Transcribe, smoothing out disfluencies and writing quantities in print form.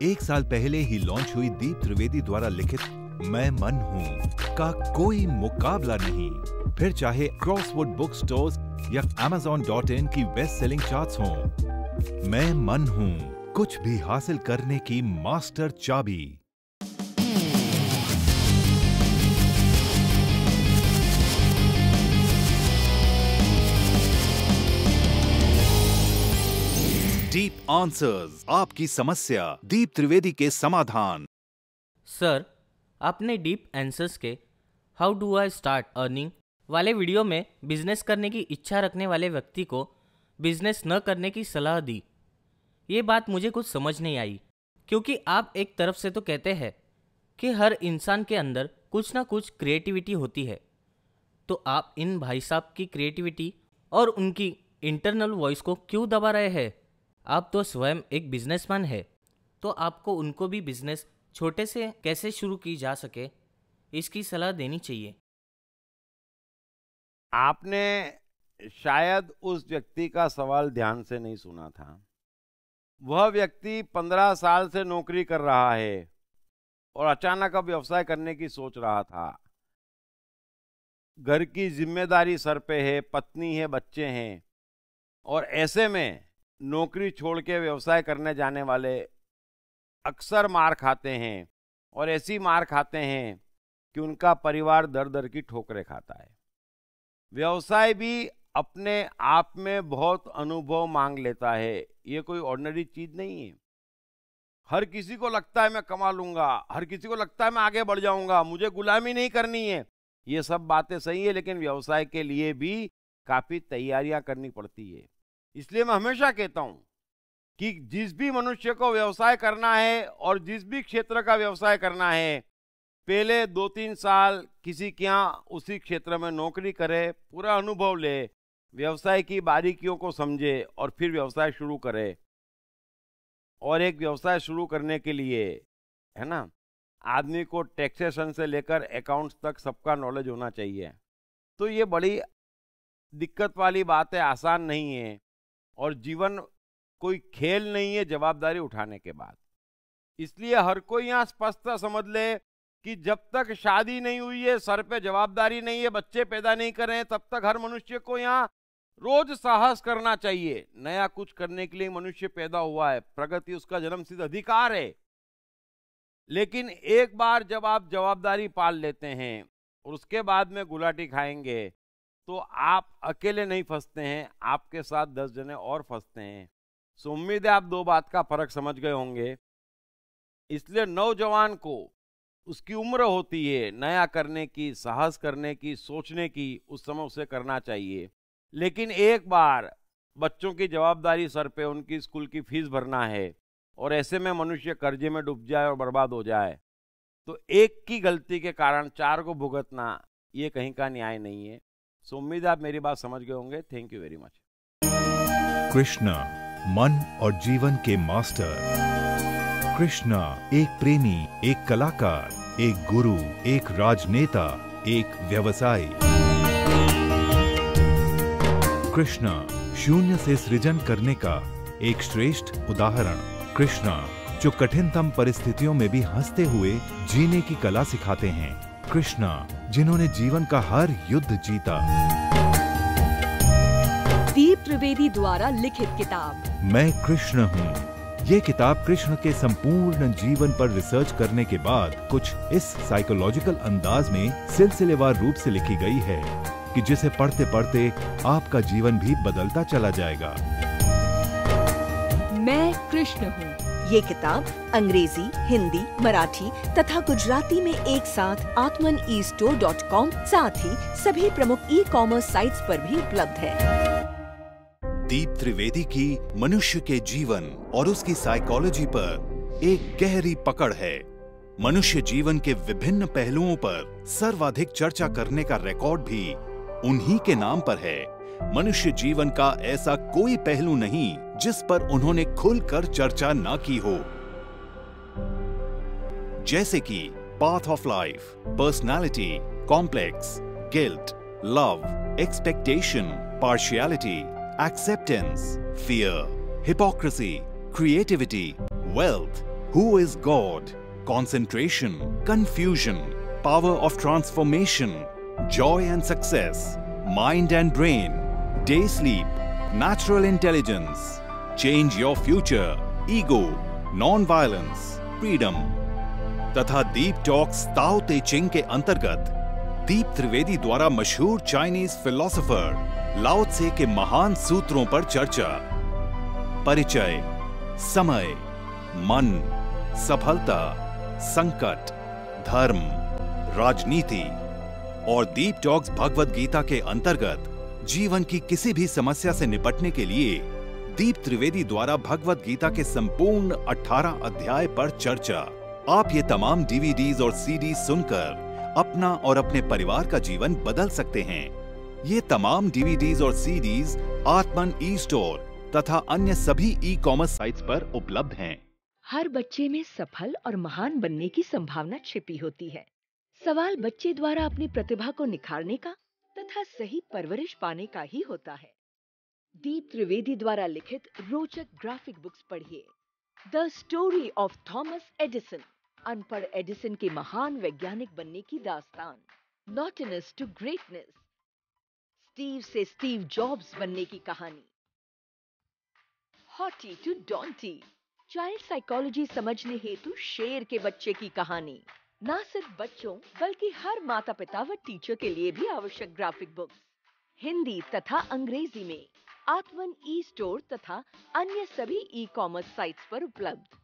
1 साल पहले ही लॉन्च हुई दीप त्रिवेदी द्वारा लिखित मैं मन हूँ का कोई मुकाबला नहीं। फिर चाहे क्रॉसवर्ड बुक स्टोर्स या Amazon.in की बेस्ट सेलिंग चार्ट्स हों, मैं मन हूँ कुछ भी हासिल करने की मास्टर चाबी। डीप आंसर्स, आपकी समस्या, दीप त्रिवेदी के समाधान। सर, आपने डीप आंसर्स के how do I start earning वाले वीडियो में बिजनेस करने की इच्छा रखने वाले व्यक्ति को बिजनेस न करने की सलाह दी। ये बात मुझे कुछ समझ नहीं आई, क्योंकि आप एक तरफ से तो कहते हैं कि हर इंसान के अंदर कुछ ना कुछ क्रिएटिविटी होती है, तो आप इन भाई साहब की क्रिएटिविटी और उनकी इंटरनल वॉइस को क्यों दबा रहे हैं? आप तो स्वयं एक बिजनेसमैन है, तो आपको उनको भी बिजनेस छोटे से कैसे शुरू की जा सके इसकी सलाह देनी चाहिए। आपने शायद उस व्यक्ति का सवाल ध्यान से नहीं सुना था। वह व्यक्ति 15 साल से नौकरी कर रहा है और अचानक अब व्यवसाय करने की सोच रहा था। घर की जिम्मेदारी सर पे है, पत्नी है, बच्चे हैं, और ऐसे में नौकरी छोड़ के व्यवसाय करने जाने वाले अक्सर मार खाते हैं, और ऐसी मार खाते हैं कि उनका परिवार दर दर की ठोकरें खाता है। व्यवसाय भी अपने आप में बहुत अनुभव मांग लेता है, ये कोई ऑर्डिनरी चीज नहीं है। हर किसी को लगता है मैं कमा लूंगा, हर किसी को लगता है मैं आगे बढ़ जाऊंगा, मुझे गुलामी नहीं करनी है। ये सब बातें सही है, लेकिन व्यवसाय के लिए भी काफी तैयारियां करनी पड़ती है। इसलिए मैं हमेशा कहता हूं कि जिस भी मनुष्य को व्यवसाय करना है और जिस भी क्षेत्र का व्यवसाय करना है, पहले 2-3 साल किसी के यहाँ उसी क्षेत्र में नौकरी करे, पूरा अनुभव ले, व्यवसाय की बारीकियों को समझे और फिर व्यवसाय शुरू करे। और एक व्यवसाय शुरू करने के लिए, है ना, आदमी को टैक्सेशन से लेकर अकाउंट्स तक सबका नॉलेज होना चाहिए। तो ये बड़ी दिक्कत वाली बात है, आसान नहीं है, और जीवन कोई खेल नहीं है जवाबदारी उठाने के बाद। इसलिए हर कोई यहाँ स्पष्ट समझ ले कि जब तक शादी नहीं हुई है, सर पे जवाबदारी नहीं है, बच्चे पैदा नहीं करें, तब तक हर मनुष्य को यहाँ रोज साहस करना चाहिए। नया कुछ करने के लिए मनुष्य पैदा हुआ है, प्रगति उसका जन्मसिद्ध अधिकार है। लेकिन एक बार जब आप जवाबदारी पाल लेते हैं और उसके बाद में गुलाटी खाएंगे, तो आप अकेले नहीं फंसते हैं, आपके साथ 10 जने और फंसते हैं। सो उम्मीद है आप 2 बात का फर्क समझ गए होंगे। इसलिए नौजवान को उसकी उम्र होती है नया करने की, साहस करने की, सोचने की, उस समय उसे करना चाहिए। लेकिन एक बार बच्चों की जवाबदारी सर पे, उनकी स्कूल की फीस भरना है, और ऐसे में मनुष्य कर्जे में डूब जाए और बर्बाद हो जाए, तो एक की गलती के कारण 4 को भुगतना ये कहीं का न्याय नहीं है। सो उम्मीद है आप मेरी बात समझ गए होंगे। Thank you very much. Krishna, मन और जीवन के मास्टर। कृष्णा एक प्रेमी, एक कलाकार, एक गुरु, एक राजनेता, एक व्यवसायी। कृष्णा शून्य से सृजन करने का एक श्रेष्ठ उदाहरण। कृष्णा जो कठिनतम परिस्थितियों में भी हंसते हुए जीने की कला सिखाते हैं। कृष्णा जिन्होंने जीवन का हर युद्ध जीता। दीप त्रिवेदी द्वारा लिखित किताब मैं कृष्ण हूँ। ये किताब कृष्ण के संपूर्ण जीवन पर रिसर्च करने के बाद कुछ इस साइकोलॉजिकल अंदाज में सिलसिलेवार रूप से लिखी गई है कि जिसे पढ़ते पढ़ते आपका जीवन भी बदलता चला जाएगा। मैं कृष्ण हूँ। ये किताब अंग्रेजी, हिंदी, मराठी तथा गुजराती में एक साथ atmanestore.com साथ ही सभी प्रमुख ई-कॉमर्स साइट्स पर भी उपलब्ध है। दीप त्रिवेदी की मनुष्य के जीवन और उसकी साइकोलॉजी पर एक गहरी पकड़ है। मनुष्य जीवन के विभिन्न पहलुओं पर सर्वाधिक चर्चा करने का रिकॉर्ड भी उन्हीं के नाम पर है। मनुष्य जीवन का ऐसा कोई पहलू नहीं जिस पर उन्होंने खुलकर चर्चा ना की हो, जैसे कि path of life, personality, complex, guilt, love, expectation, partiality, acceptance, fear, hypocrisy, creativity, wealth, Who is God? Concentration, confusion, power of transformation, joy and success, mind and brain, day sleep, natural intelligence, change your future, ego, non-violence, freedom तथा दीप talks ताओ ते चिंग के अंतर्गत दीप त्रिवेदी द्वारा मशहूर Chinese philosopher लाओ त्से के महान सूत्रों पर चर्चा, परिचय, समय, मन, सफलता, संकट, धर्म, राजनीति और दीप टॉक्स भगवद गीता के अंतर्गत जीवन की किसी भी समस्या से निपटने के लिए दीप त्रिवेदी द्वारा भगवद गीता के संपूर्ण 18 अध्याय पर चर्चा। आप ये तमाम डीवीडीज और सीडीज सुनकर अपना और अपने परिवार का जीवन बदल सकते हैं। ये तमाम डीवीडीज और सीडीज आत्मन ई स्टोर तथा अन्य सभी ई कॉमर्स साइट्स पर उपलब्ध हैं। हर बच्चे में सफल और महान बनने की संभावना छिपी होती है। सवाल बच्चे द्वारा अपनी प्रतिभा को निखारने का तथा सही परवरिश पाने का ही होता है। दीप त्रिवेदी द्वारा लिखित रोचक ग्राफिक बुक्स पढ़िए। The story of Thomas Edison, अनपढ़ एडिसन के महान वैज्ञानिक बनने की दास्तान। नॉटिनस टू ग्रेटनेस, स्टीव से स्टीव जॉब्स बनने की कहानी। हॉटी टू डॉन्टी, चाइल्ड साइकोलॉजी समझने हेतु शेर के बच्चे की कहानी। न सिर्फ बच्चों बल्कि हर माता पिता व टीचर के लिए भी आवश्यक ग्राफिक बुक्स हिंदी तथा अंग्रेजी में आत्मन ई स्टोर तथा अन्य सभी ई कॉमर्स साइट्स पर उपलब्ध।